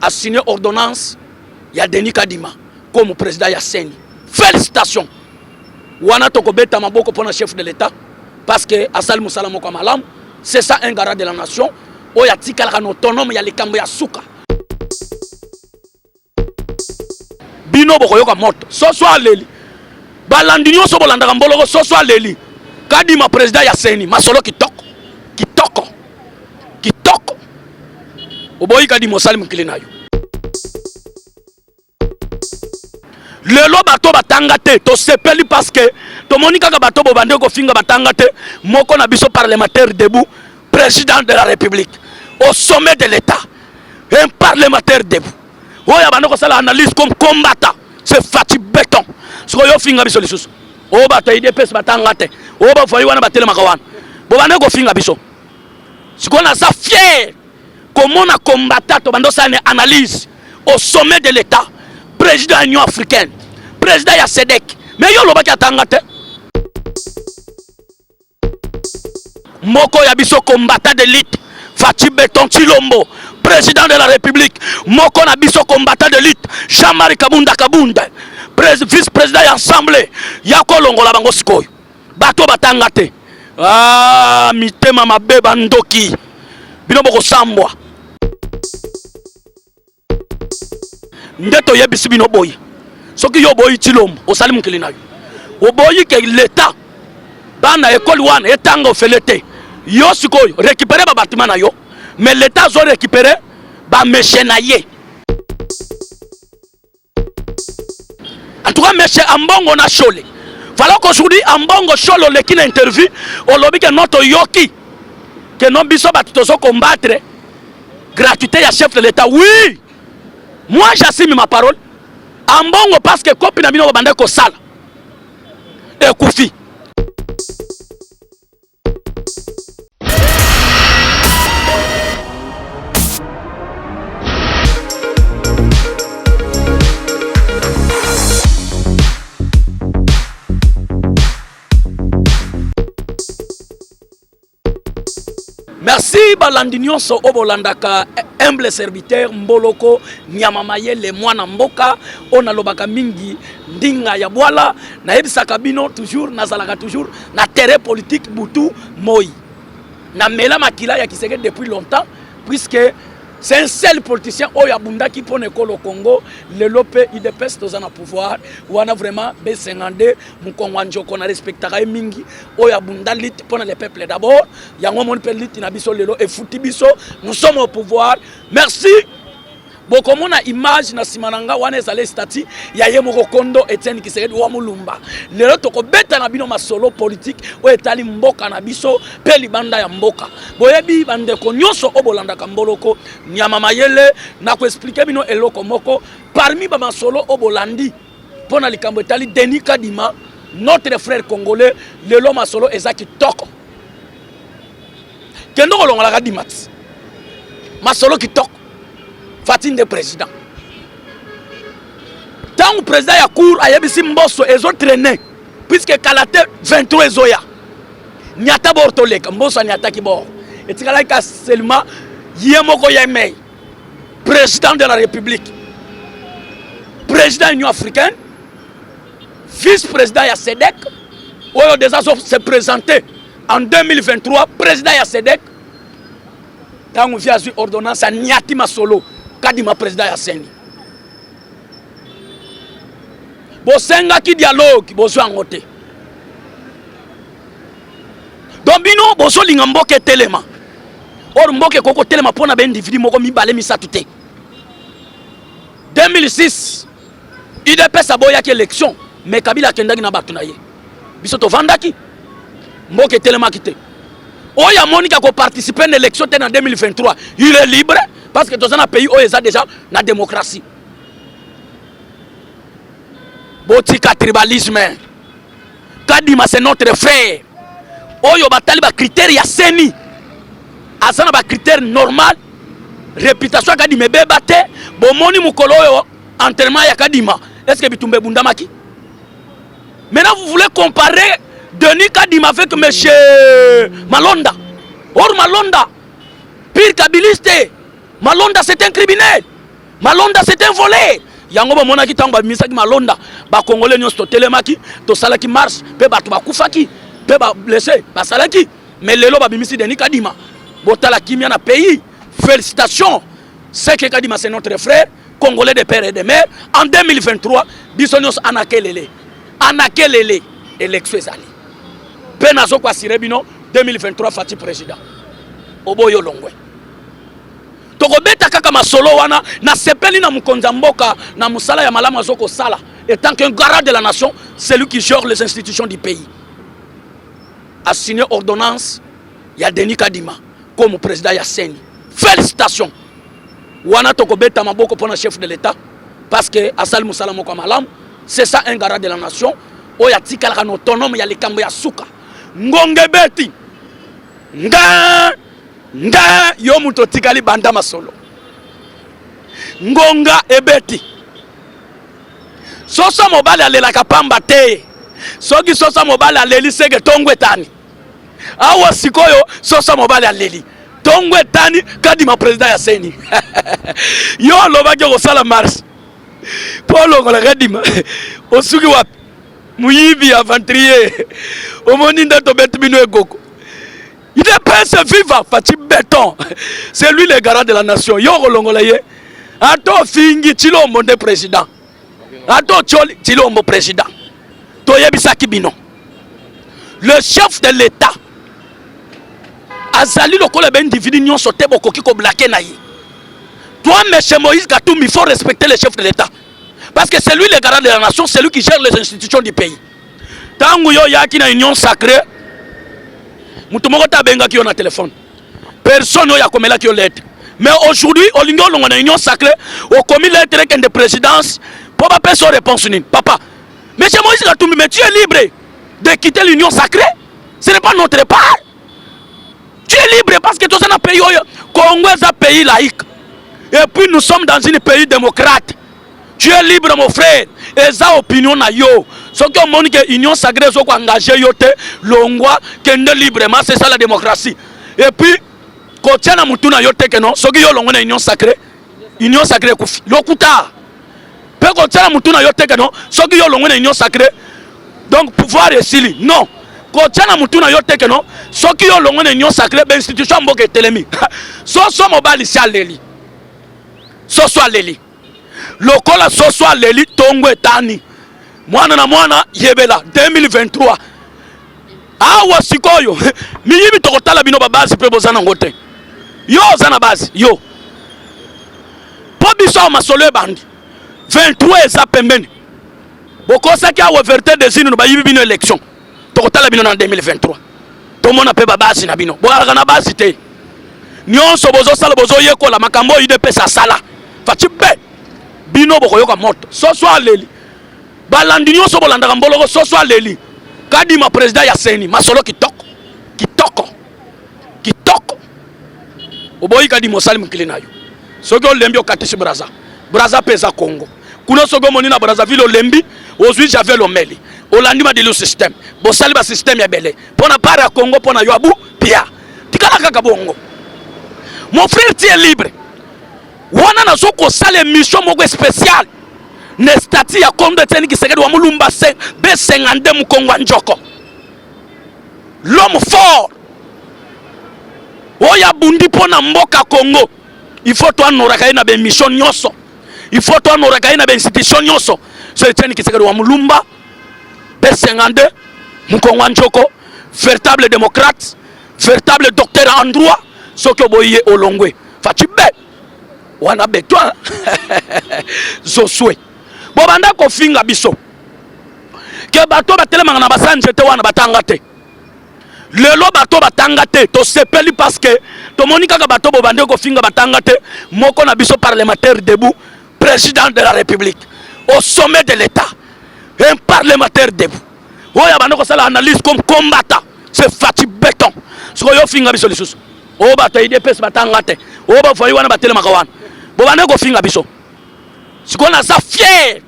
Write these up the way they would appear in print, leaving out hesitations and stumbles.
a signé ordonnance. Il y a Denis Kadima comme président Yasseni. Félicitations. Wana toko beta maboko pour le chef de l'État. Parce que Asal Moussala Moko Malam, c'est ça un garant de la nation. Oya tikala autonome ya likambo ya suka. Bino boko yoka moto. So soit leli. Balandinyo so bolanda kamboloko so soit leli. Kadima président Yasseni. Masolo kitoko. Kitoko. Kitoko. Oboyi Kadima Salim Kilinayo. Lelo bato batangate to sepeli parce que to monika ka bato bobande ko finga batangate moko na biso parlementaire debout président de la République au sommet de l'État un parlementaire debout oya bande ko sala analyse comme combattant c'est Fati béton so yo finga biso lisusu o bato IDPS batangate o ba foyi wana batele makawana bobande ko finga biso siko na sa fier comment on a combattu to bande sala analyse au sommet de l'État président de l'Union africaine, président ya SEDEC, mais yo lobaki atangate. Moko ya biso combattant d'élite, Fati Beton Chilombo, président de la République, Moko na biso combattant d'élite, Jean-Marie Kabunda Kabunda, vice-président ya Assemblée, Yako Longola Bango Sikoyo. Bato batangate. Ah, mitema mabe bandoki. Bino boko sambwa. Ndeto yebisi bino boyi soki yo boyi Chilombo osali mukili nayo oboyi ke l'État bana école wana etanga ofelete yo sikoyo récupérer ba bâtiment na yo mais l'État zo récupérer ba méché na ye en tout cas monsieur Ambongo na Shole voilà qu'aujourd'hui Ambongo Shole le qui interview au lobby que notre yoki que non biso batutozo combattre gratuité ya chef de l'État oui. Moi j'assume ma parole. Ambongo parce que copine na bino bande ko sala. E kufi. Merci Balandinyon so obolandaka humble serviteur Mboloko Nyamamaye le mwana mboka ona lobaka mingi ndinga ya bwala na yebisaka bino toujours nazalaka toujours na terrain politique butu moi na mela makila ya Kiseke depuis longtemps puisque c'est un seul politicien oya bundaki pone ekolo Congo le lope IDPS tozana pouvoir wana vraiment B52 mukongo njoko na respectaka mingi oya bundalit pona le peuple d'abord yango mon pelit na biso lelo e futi biso nous sommes au pouvoir merci beaucoup mona image na simananga wana ezale stati ya yemoko kondo Etienne Kisekedi wa mulumba lelo toko beta na bino masolo politique o etali mboka na biso pe libanda ya mboka boyebi bande ko nyonso obolanda kamboloko Nyamamayele na ko expliquer bino eloko moko parmi ba masolo obolandi pona likambo etali Denis Kadima notre frère congolais lelo masolo ezaki toko kendo kolongola ka dimat masolo ki toko Fatine de président. Tant que président ya cour a yebisi mboso ezo traîner puisque kalate 23 ezoya. Nyata bortoleka mboso nyata ki bor. Etikala ka seulement yemoko yemei. Président de la République. Président de l'Union africaine. Vice-président ya SEDEC. Oyo déjà se présenté en 2023 président ya SEDEC. Tant que via ordonnance à Nyati Masolo. Kadima président Yasseni. Bosenga ki dialogue bozo angote. Dombino bozo linga mboke telema. Or mboke koko telema pona ba individu moko mibale misatu te. 2006 IDPS aboya ki élection mais Kabila kendaki na batu na ye. Biso to vandaki mboke telema kite. Oya Monica ko participer à l'élection en 2023. Il est libre parce que dans un pays où il y a déjà la démocratie. Botika tribalisme. Kadima c'est notre frère. Oyo batali ba critère ya seni. Asana ba critère normal. Réputation Kadima bebate. Bomoni mukolo oyo enterrement ya Kadima. Est-ce que bitumbe bundamaki? Maintenant vous voulez comparer Denis Kadima avec monsieur Malonda. Or Malonda, pire kabiliste. Malonda c'est un criminel. Malonda c'est un volé. Yango ba mona ki tamba misaki malonda ba congolais nyos to telemaki to salaki marche pe ba to ba kufaki pe ba blessé ba salaki mais lelo ba bimisi Denis Kadima Botala kimia na pays. Félicitations. C'est que Kadima c'est notre frère congolais de père et de mère. En 2023 bisonyos anakelele élection ezali pe nazo kwa sirebino 2023 fati président oboyo longwe tokobeta kaka masolo wana na sepeli na mukonza mboka na musala ya malamu azoko sala étant qu'un garant de la nation, celui qui gère les institutions du pays a signé ordonnance ya Denis Kadima comme président ya Seni. Félicitations. Wana tokobeta maboko pour le chef de l'État parce que asal musala moko malamu, c'est ça un garant de la nation. Oya tikala no autonome ya likambo ya suka. Ngonge beti. Nga yo muto tikali banda masolo. Ngonga ebeti. Sosa mobile alela kapamba te. Soki sosa mobile aleli sege tongwe tani. Awa sikoyo sosa mobile aleli. Tongwe tani Kadima président ya Seni. Yo loba ke kosala marche. Polo kola Kadima. Osuki wapi? Muyibi aventurier. Omoni ndato beti bino egoko. Il est prince vivant, Fati béton. C'est lui le garant de la nation. Yo rolongolaye. Ato fingi tilo monde président. Ato choli tilo mo président. Toyebisa kibino. Le chef de l'État. Azali lokole ben individu nyon sote bokoki ko blaquer na yi. Toi monsieur Moïse Gatoum, il faut respecter le chef de l'État. Parce que c'est lui le garant de la nation, c'est lui qui gère les institutions du pays. Tangu yo yaki na union sacrée. Mutumoko tabenga ki yo na téléphone. Personne ya komela ki yo lettre. Mais aujourd'hui, au lingo longo na union sacrée, au commis lettre de présidence, pour pas faire son réponse ni. Papa, monsieur Moïse Gatoum, mais tu es libre de quitter l'union sacrée. Ce n'est pas notre part. Tu es libre parce que tout ça n'a pays Congo est un pays laïque. Et puis nous sommes dans un pays démocrate. Tu es libre mon frère. Et ça opinion na yo. Ce que mon union sacrée so engagé yote longwa kende librement, c'est ça la démocratie. Et puis quand tu as mutuna yote que non, ce que yo longwa na union sacrée kufi. Lokuta. Pe quand tu as mutuna yote que non, ce que yo longwa na union sacrée. Donc pouvoir est sili. Non. Quand tu as mutuna yote que non, ce que yo longwa na union sacrée ben institution mboke telemi. So mobile ici à Leli. So Leli. Lokola so Leli tongwe tani. Mwana na mwana yebela 2023. Awa sikoyo. Miyibi tokotala bino babazi pe bozana ngote. Yo zana bazi yo. Po biso masolo bandi. 23 eza pembeni. Bokosa ki awa vérité des zinu ba yibi bino élection. Tokotala bino na 2023. To mona pe babazi na bino. Bo na bazi te. Nyonso bozo sala bozo yekola makambo UDP sa sala. Fati be. Bino bokoyoka moto. So Leli. Balandi nyonso bolanda mboloko so Leli. Kadima président ya Seni masolo kitoko. Oboyi Kadima osali mukile nayo. Soki lembi okatisi Braza pesa Congo. Kuna sogo moni na Brazzaville olembi ozwi Javel omeli. Olandi ma dilo système. Bosali ba système ya belé. Pona para Congo pona yo abu pia. Tikala kaka bongo. Mon frère tu es libre. Wana na soko sale mission moko spéciale. Ne stati ya Combatre qui serait wa mulumba se be 52 mukongo njoko. L'homme fort. Oya bundi pona mboka Congo. Il faut toi noraka na be mission nyoso. Il faut toi noraka na be institution nyoso. C'est teni qui serait wa mulumba be 52 mukongo njoko. Véritable démocrate, véritable docteur en droit, soko boye olongwe. Fatibe. Wana betwa Zoswe. Bobanda ko finga biso. Ke bato batelema na basanje te wana batanga te. Lelo bato batanga te to sepeli parce que to monika ka bato bobande ko finga batanga te moko na biso parlementaire debout, président de la République au sommet de l'État. Un parlementaire debout. Oya banda ko sala analyse comme combattant, c'est Fati béton. So yo finga biso lisusu. O bato IDPS batanga te. O ba foyi wana batelema ka wana. Bobane ko finga biso. Siko na sa fier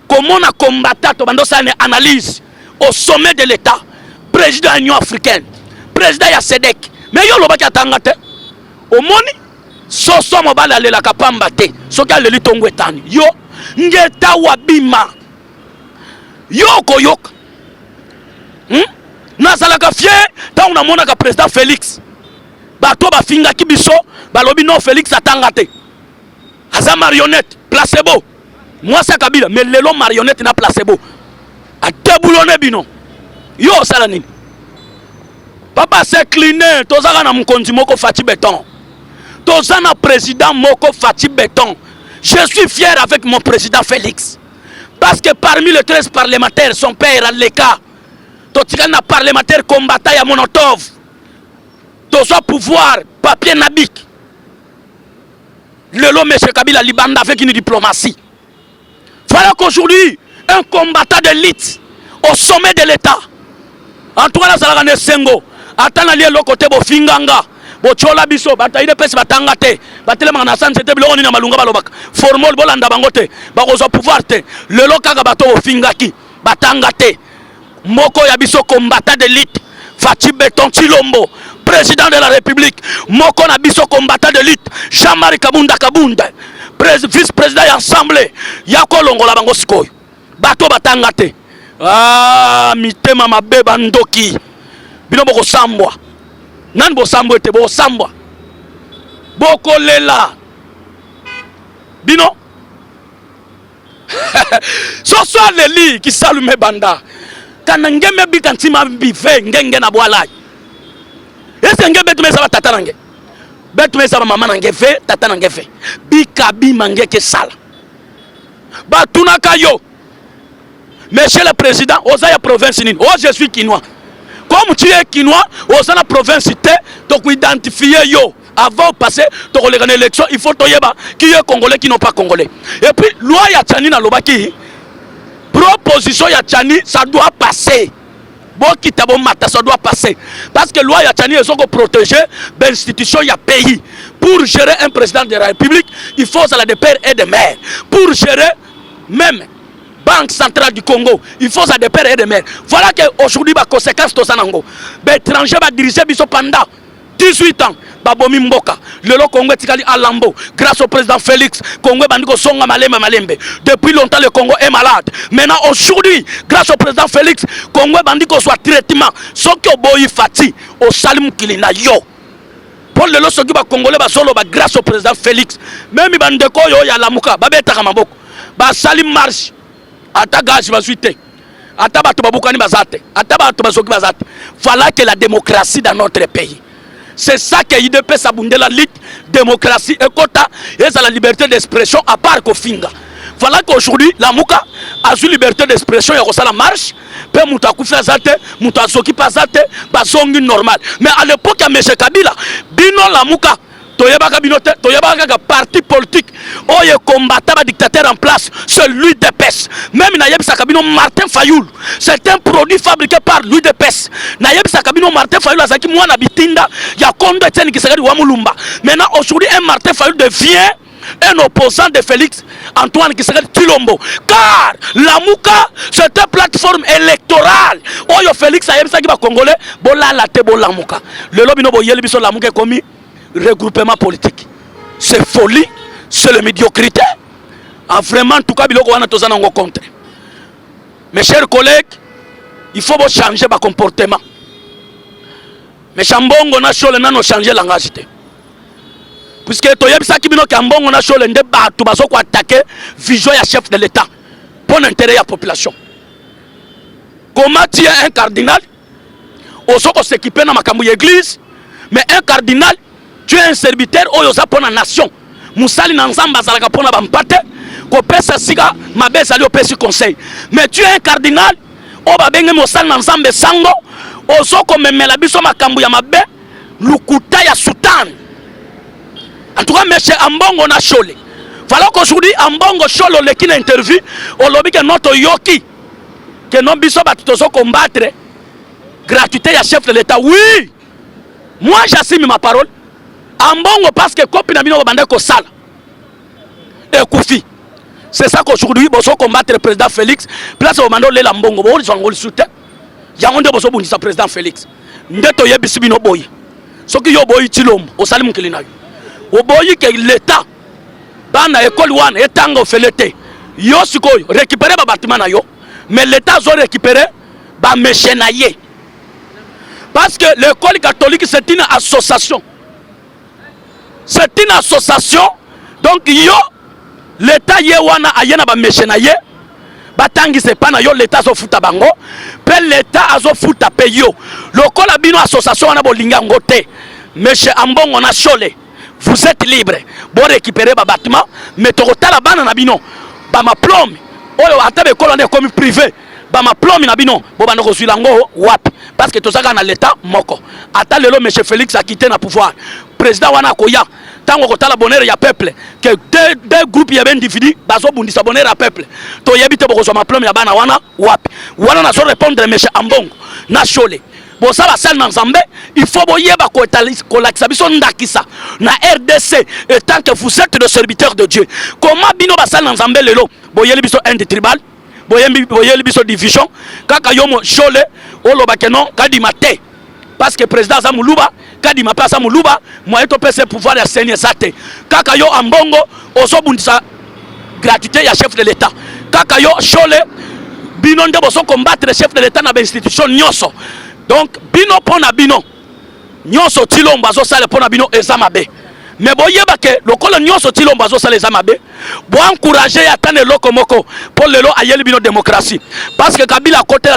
comment on a combattu bando sa analyse au sommet de l'État, président de l'Union africaine, président ya SEDEC. Mais yo loba ki atanga te. Omoni soso mobali alelaka pamba te soki aleli tongo etani yo ngeta wabima yo koyoka nazalaka fier ntango namonaka président Felix bato bafingaki biso balobi non Felix atanga te aza marionnette placebo mwasi ya Kabila mais lelo marionnette na placebo ateboulone bino yo osala nini papa s'incliner tozaka na mokonzi moko fati béton toza na président moko fati béton. Je suis fier avec mon président Felix parce que parmi les 13 parlementaires son père Aleka totika na parlementaire combattant ya monotov toza pouvoir papier nabik lelo monsieur Kabila libanda avec une diplomatie. Voilà qu'aujourd'hui un combattant d'élite au sommet de l'État en tout cas na zalaka ne sengo atana lié lokote bo finganga bo chola biso bataide pesi batanga te batelema na santé te biloko ni na malunga balobaka formol bolanda bango te bakozo pouvoir te lelo kaka bato bo fingaki batanga te moko ya biso combattant d'élite Fati Beton Chilombo président de la République moko na biso combattant d'élite Jean-Marie Kabunda vice-président ya assemblée ya kolongola bango sikoyo bato batanga te mitema mabe bandoki bino boko sambwa nani bo sambwa ete bo sambwa boko lela bino soso leli ki salume banda kana ngeme bi kantima bive ngenge na bwala ese ngebe tumesa ba tata nange betu mesa ba mama nange fe tata nange fe bikabi mange ke sala batuna kayo. Monsieur le Président, osa ya province nini? Oh, je suis quinois. Comme tu es quinois, osa na province te, donc identifier yo. Avant de passer, tu as une élection, il faut que tu qui est congolais, qui n'est pas congolais. Et puis, loi ya Tchani na lobaki, proposition ya Tchani, ça doit passer. Bon, qui t'a bon matin, ça doit passer. Parce que loi ya Tchani, ils ont protégé l'institution ya pays. Pour gérer un président de la République, il faut ça de père et de mère. Pour gérer même Banque centrale du Congo, il faut ça de père et de mère. Voilà qu'aujourd'hui, la conséquence de ça, l'étranger va diriger pendant 18 ans. Babomi Mboka, le Congo tikali Alambo, grâce au président Felix, Congo bandiko songa malembe malembe. Depuis longtemps le Congo est malade. Maintenant aujourd'hui, grâce au président Felix, Congo bandiko soit traitement. Soki oboyi fati, au salim kilina yo. Pour le soki ba Congolais ba solo ba grâce au président Felix. Même bandeko yo ya lamuka, ba beta kamaboko. Ba salim marche. Ata gage va suite. Ata bato babukani bazate. Ata bato basoki bazate. Voilà que la démocratie dans notre pays. C'est ça que l'IDP s'abonde la lutte, démocratie et quota, et c'est la liberté d'expression à part Kofinga. Voilà qu'aujourd'hui, la Mouka a une liberté d'expression, il y a la marche, puis Mouta Koufia Zate, Mouta Soki Pazate, Basongi normal. Mais à l'époque, il y a M. Kabila, Bino la Mouka, Toyabaka parti politique, oh il combattant le dictateur en place, c'est l'UDPS. Même Nayeb Sakabino Martin Fayoul, c'est un produit fabriqué par l'UDPS. Nayeb Sakabino Martin Fayoul a zaki mwana bitinda, ya kondo etienne qui s'est Wamulumba. Maintenant aujourd'hui un Martin Fayoul devient un opposant de Félix Antoine qui serait Tulombo. Car la Mouka, c'est une plateforme électorale. Oh yo Félix Ayeb Sakiba Congolais, bola la te bola Mouka. Le lobby no boyeli biso la Mouka commis regroupement politique. C'est folie, c'est la médiocrité. En vraiment, tout cas, il faut contre. Mes chers collègues, il faut changer votre comportement. Mais Ambongo na Shole n'a changé le langage. Puisque tu as dit que Ambongo na Shole n'a pas attaqué vision du chef de l'État pour l'intérêt de la population. Comment tu es un cardinal? On s'équipe dans l'église, mais un cardinal, tu es un serviteur pour la nation. Moussali Nanzamba Zalaka pour la Bampate, Kopesa Siga, Mabeza Lio Pesi Conseil. Mais tu es un cardinal, Obabenge Moussali Nanzambe Sango, Osoko Memelabiso Makambu Yamabe, Lukuta ya Sultan. En tout cas, M. Ambongo na Shole. Voilà qu'aujourd'hui, Ambongo Shole, le qui interview, au lobby que notre Yoki, que non biso batutoso combattre, gratuité ya chef de l'État. Oui, moi j'assume ma parole. Ambongo parce que copine amino bande ko sala et Koufi. C'est ça qu'aujourd'hui boso combattre le président Felix place au mando le Ambongo bo zongo le soutien. Ya onde boso bundisa président Felix. Ndeto yebisi bino boy. Soki yo boy Chilombo o salim kilinayo. oboyi que l'état bana école wana etanga ofelete yo sikoyo récupérer ba bâtiment na yo mais l'état zo récupérer ba méchenaye parce que l'école catholique c'est une association. C'est une association. Donc yo l'état ye wana ayena ba méchenaye batangi c'est pas na yo l'état zo futa bango pe l'état azo futa pe yo lokola bino association wana bolinga ngote monsieur Ambongo na Shole vous êtes libre pour récupérer ba bâtiment mais tokotala bana na bino ba ma plombe oyo atabe école na comme privé ba ma plombe na bino bo bana kozwila ngo wapi parce que tozaka na l'état moko ata lelo monsieur Felix a quitté na pouvoir président wana koya tango kotala bonheur ya peuple que deux groupes ya ben individu bazo bundisa bonheur ya peuple to yebite boko ma plombe ya bana wana wapi wana na zo répondre monsieur Ambongo na Shole bo ça va sel na Nzambe il faut boyeba ko lakisa biso ndakisa na RDC et tant que vous êtes des serviteurs de Dieu comment bino ba sel na Nzambe lelo boyeli biso un tribal boyeli biso division kaka yomo Shole oloba ke non kadima te parce que président za muluba kadima pa sa muluba moi to pese pouvoir ya seigneur sate kaka yo Ambongo oso bundisa gratuité ya chef de l'état kaka yo Shole bino nde boso combattre chef de l'état na ba institution nyoso donc bino pona bino nyoso tilomba zo sale pona bino ezamabe mais boyeba ke lokola nyoso tilomba zo sale ezamabe bo encourager atane loko moko pour lelo ayeli bino démocratie parce que Kabila côté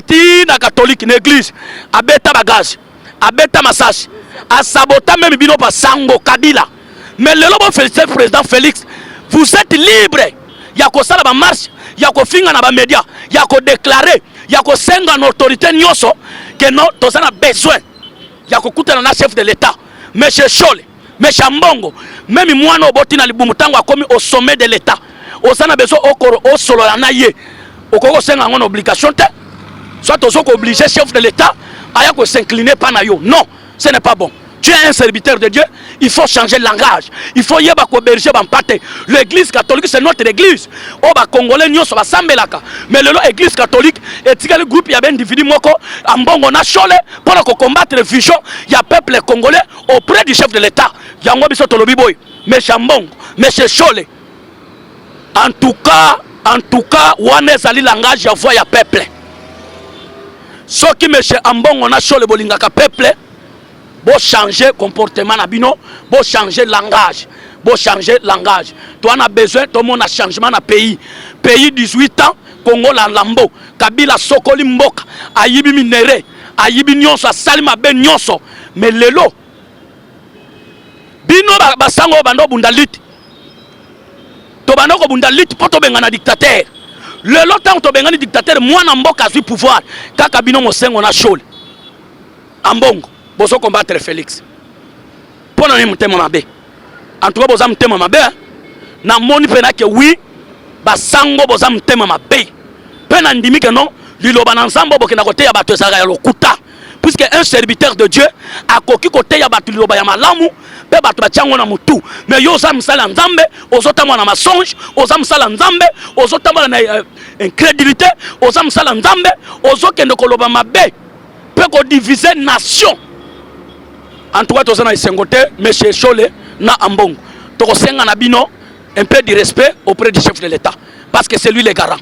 na catholique l'église abeta bagage abeta massage a sabota même bino pa sango Kabila mais lelo bo féliciter président Felix vous êtes libre ya ko sala ba marche ya ko finga na ba média ya ko déclarer ya ko senga en autorité nyoso que non tozana besoin ya ko kutana na chef de l'état monsieur Shole monsieur Ambongo même moi no boti na libumu tango akomi au sommet de l'état osana besoin okoro o solo na ye okoko senga ngona obligation te soit tozoko obliger chef de l'état aya ko s'incliner pas na yo non ce n'est pas bon. Tu es un serviteur de Dieu, il faut changer le langage. Il faut y avoir berger bampate. L'église catholique c'est notre église. Oh ba congolais nyo so ba sambelaka. Mais l'église catholique et le groupe y a ben individu moko Ambongo na Shole pour combattre le vision il y a peuple congolais auprès du chef de l'état. Yango biso tolobi boy. Monsieur Ambongo, monsieur Shole. En tout cas, wane zali langage ya voix ya peuple. Ce qui monsieur Ambongo na Shole bolingaka peuple bo changer comportement na bino, bo changer langage, bo changer langage. Toi on a besoin tout le monde a changement na pays. Pays 18 ans, Congo la lambo, Kabila sokoli mboka, ayibi minere, ayibi nyonso salima ben nyonso. Mais lelo bino basango bando bundalit. To bando ko bundalit poto bengana dictateur. Lelo tant to bengana dictateur moi na mboka zui pouvoir, kaka bino mosengo na Shole. Ambongo bozo combattre Felix. Pour nous mutema mabe. En tout cas bozo mutema mabe. Na moni pena ke oui basango bozo mutema mabe. Pena ndimi ke non liloba na nsambo bokena kote ya bato ezaka ya lokuta. Puisque un serviteur de Dieu a koki kote ya bato liloba ya malamu pe bato batiango na mutu. Mais yo za msala nzambe ozotama na mensonge, oza msala nzambe ozotama na incrédulité, oza msala nzambe ozokende koloba mabe pe ko diviser nation. En tout cas, tous les sengote, monsieur Shole, na Ambongo. Toko senga na bino un peu de respect auprès du chef de l'État, parce que c'est lui le garant.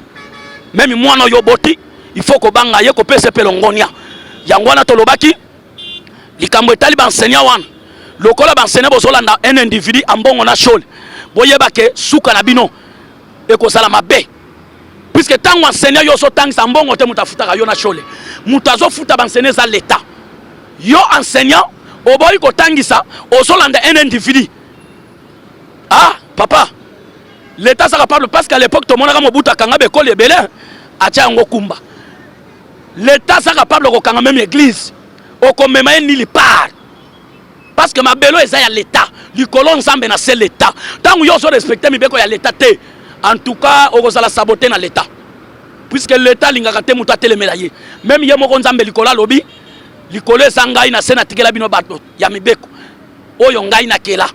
Même moi no yoboti, il faut que banga ye ko pese pelongonia. Yangwana tolobaki, likambo etali ba enseignant wan. Lokola ba enseignant bozolanda un individu Ambongo na Shole. Boyeba ke suka na bino e ko sala mabe. Puisque tant enseignant yo so tang Ambongo te mutafuta yo na Shole. Mutazo futa ba enseignant za l'État. Yo enseignant oboyi kotangisa ozolanda un individu. Ah papa, l'état sera capable parce qu'à l'époque tout le monde a mobuta kanga be kole belé atia ngo kumba. L'état sera capable ko kanga même église o komema ni li part. Parce que ma belo eza ya l'état, li kolon nzambe na c'est l'état. Tant yo so respecter mi beko ya l'état te. En tout cas, o kozala saboter na l'état. Puisque l'état lingaka te muta telemela ye. Même ye moko nzambe likola lobi likole sangai na sena tikela bino bato ya mibeko oyo ngai na kela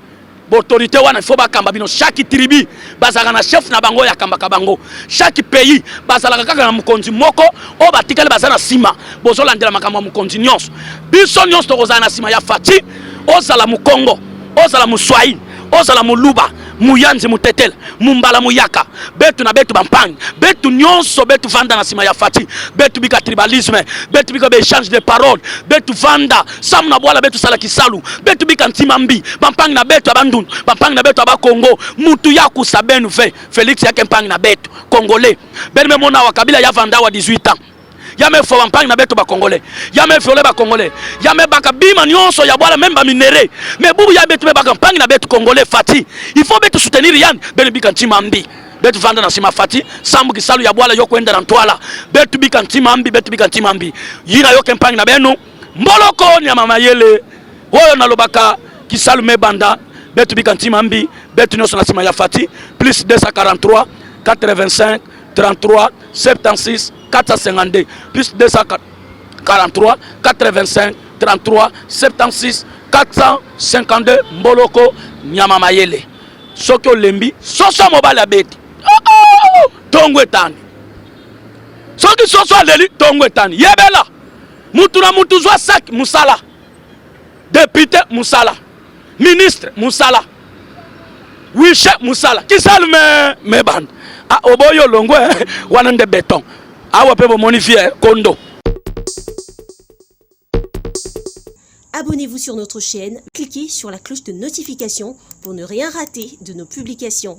autorité wana faut ba kamba bino chaque tribu bazaka na chef na bango ya kamba kabango chaque pays bazalaka kaka na mukonzi moko o batikale bazana sima bozolandela makambo mukonzi nyonso biso nyonso tokozana na sima ya fati ozala mu Congo ozala mu Swahili ozala muluba muyanzi mutetela mumbala muyaka betu na betu bampang betu nyonso betu vanda na sima ya fati betu bika tribalisme betu bika échange de paroles betu vanda sam na bwala betu sala kisalu betu bika ntimambi bampang na betu abandun bampang na betu abakongo mutu ya kusabenu fe Felix yake mpang na betu congolais benme mona wa kabila ya vanda wa 18 ans yame fo bampang na betu ba congolais yame fiole ba congolais yame baka bima nyonso ya bwala même ba minéré mais bubu ya betu be baka mpang na betu congolais fati il faut betu soutenir yan ben bika ntimambi betu vanda na sima fati sambu kisalu ya bwala yoko enda na ntwala betu bika ntimambi betu bika ntimambi yina yoke mpang na benu mboloko nyama mayele oyo nalobaka kisalu mebanda betu bika ntimambi betu nyonso na sima ya fati plus 243 85 33 76 452 plus 243 85 33 76 452 mboloko nyama mayele soki olembi soso mobali abeti tongo etani soki soso aleli tongo etani yebela mutu na mutu zwa sak musala député musala ministre musala wishe musala kisalu me band oboyo longo wana nde beton awa pe monifie kondo. Abonnez-vous sur notre chaîne, cliquez sur la cloche de notification pour ne rien rater de nos publications.